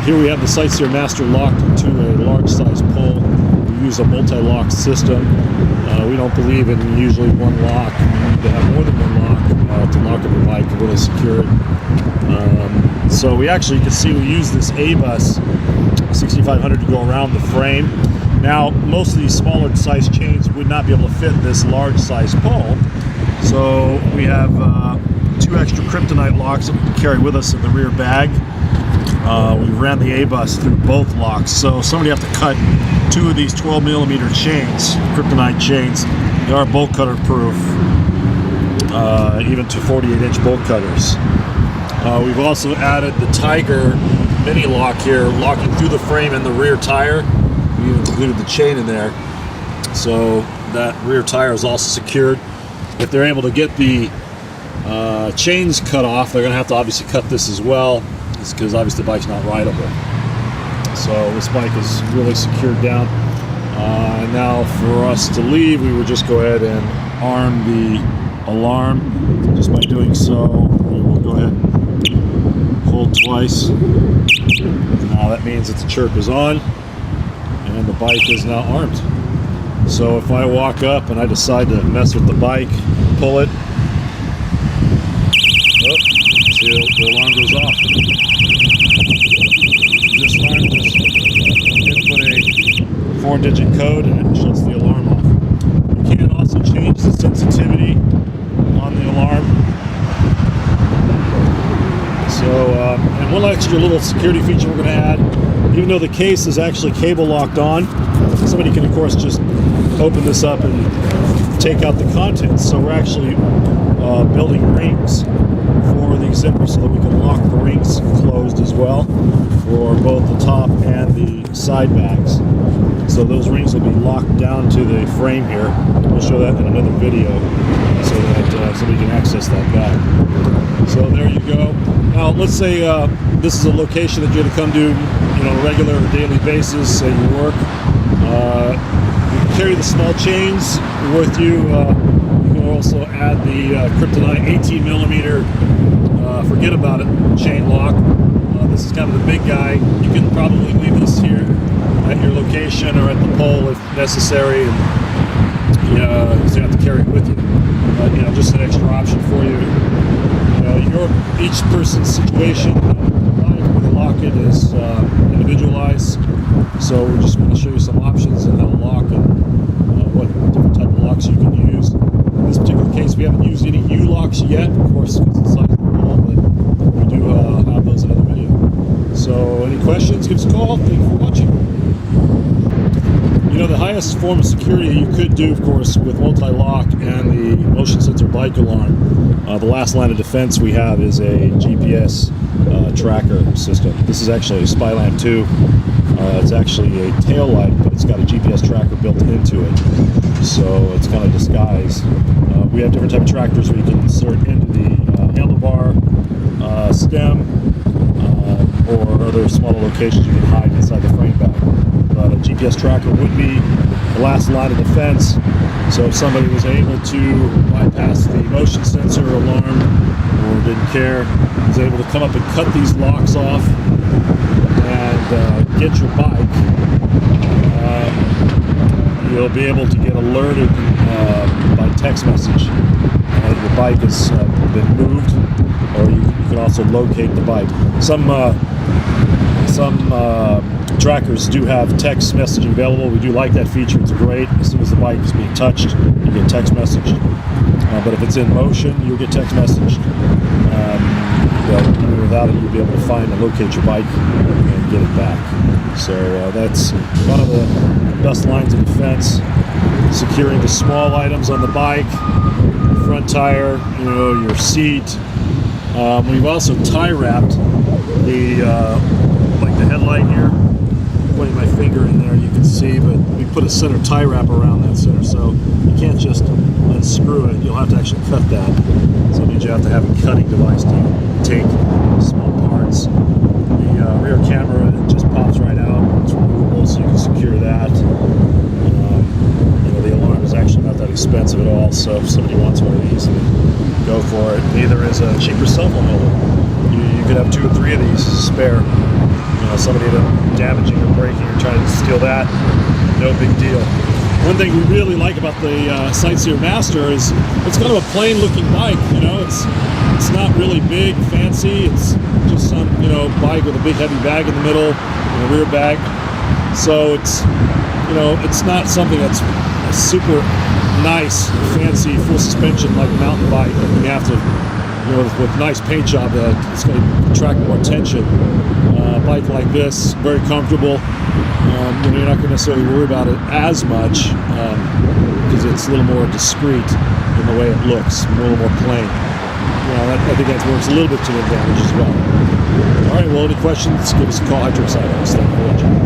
Here we have the Sightseer Master locked into a large size pole. We use a multi-lock system. We don't believe in usually one lock. You need to have more than one lock to lock up your bike and really secure it. So we actually, you can see we use this A-Bus 6500 to go around the frame. Now, most of these smaller size chains would not be able to fit this large size pole. So we have 2 extra kryptonite locks that we can carry with us in the rear bag. We ran the A-Bus through both locks, so somebody have to cut 2 of these 12mm chains, kryptonite chains. They are bolt cutter proof, even to 48-inch bolt cutters. We've also added the Tiger mini lock here, locking through the frame and the rear tire. We even included the chain in there, so that rear tire is also secured. If they're able to get the chains cut off, they're going to have to obviously cut this as well, because obviously the bike's not rideable. So this bike is really secured down. And now for us to leave, we would just go ahead and arm the alarm. Just by doing so, we will go ahead and hold twice. Now that means that the chirp is on and the bike is now armed. So if I walk up and I decide to mess with the bike, pull it, see the alarm goes off. Just armed, just input a 4-digit code and it shuts the alarm off. You can also change the sensitivity on the alarm. So, and one extra little security feature we're going to add, even though the case is actually cable locked on, somebody can of course just open this up and take out the contents. So we're actually building rings for the zipper so that we can lock the rings closed as well for both the top and the side bags. So those rings will be locked down to the frame here. We'll show that in another video so that somebody can access that bag. So there you go. Now let's say this is a location that you're going to come to, on a regular or daily basis, say you work. You can carry the small chains with you. You can also add the kryptonite 18mm forget about it chain lock. This is kind of the big guy. You can probably leave this here at your location or at the pole if necessary, and you have to carry it with you. Just an extra option for you. Each person's situation with a lock-it is individualized. So we just want to show you some options in how to lock and what different type of locks you can use. In this particular case, we haven't used any U-locks yet, of course, because it's like the ball, but we do have those in another video. So any questions, give us a call. Thank you for watching. The highest form of security you could do, of course, with multi-lock and the motion sensor bike alarm, the last line of defense we have is a GPS tracker system. This is actually a Spylamp 2. It's actually a tail light, but it's got a GPS tracker built into it, so it's kind of disguised. We have different type of trackers where you can insert into the handlebar, stem, or other smaller locations you can hide inside the frame bag. But a GPS tracker would be the last line of defense. So if somebody was able to bypass the motion sensor alarm or didn't care, was able to come up and cut these locks off and get your bike, you'll be able to get alerted by text message. Your bike has been moved, or you can also locate the bike. Some trackers do have text messaging available. We do like that feature. It's great. As soon as the bike is being touched, you get text message. But if it's in motion, you'll get text message. But even without it, you'll be able to find and locate your bike and get it back. So that's one of the best lines of defense. Securing the small items on the bike, front tire, your seat. We've also tie wrapped the like the headlight here. Putting my finger in there, you can see, but we put a center tie wrap around that center, so you can't just unscrew it. You'll have to actually cut that. So it means you have to have a cutting device to take small parts. The rear camera, it just pops right out. It's removable, so you can secure that. The alarm is actually not that expensive at all, so if somebody wants one of these, go for it. Neither is a cheaper cell phone holder. You could have 2 or 3 of these spare. You know, somebody damaging or breaking or trying to steal that, no big deal. One thing we really like about the Sightseer Master is it's kind of a plain looking bike. You know, it's not really big, fancy. It's just some, you know, bike with a big heavy bag in the middle and a rear bag. So it's, you know, it's not something that's a super nice, fancy, full suspension like a mountain bike that you have to, you know, with nice paint job that it's going to attract more attention. A bike like this, very comfortable. You know, you're not going to necessarily worry about it as much because it's a little more discreet in the way it looks, a little more plain. You know, I think that works a little bit to the advantage as well. All right, well, any questions, give us a call. Thank you for watching.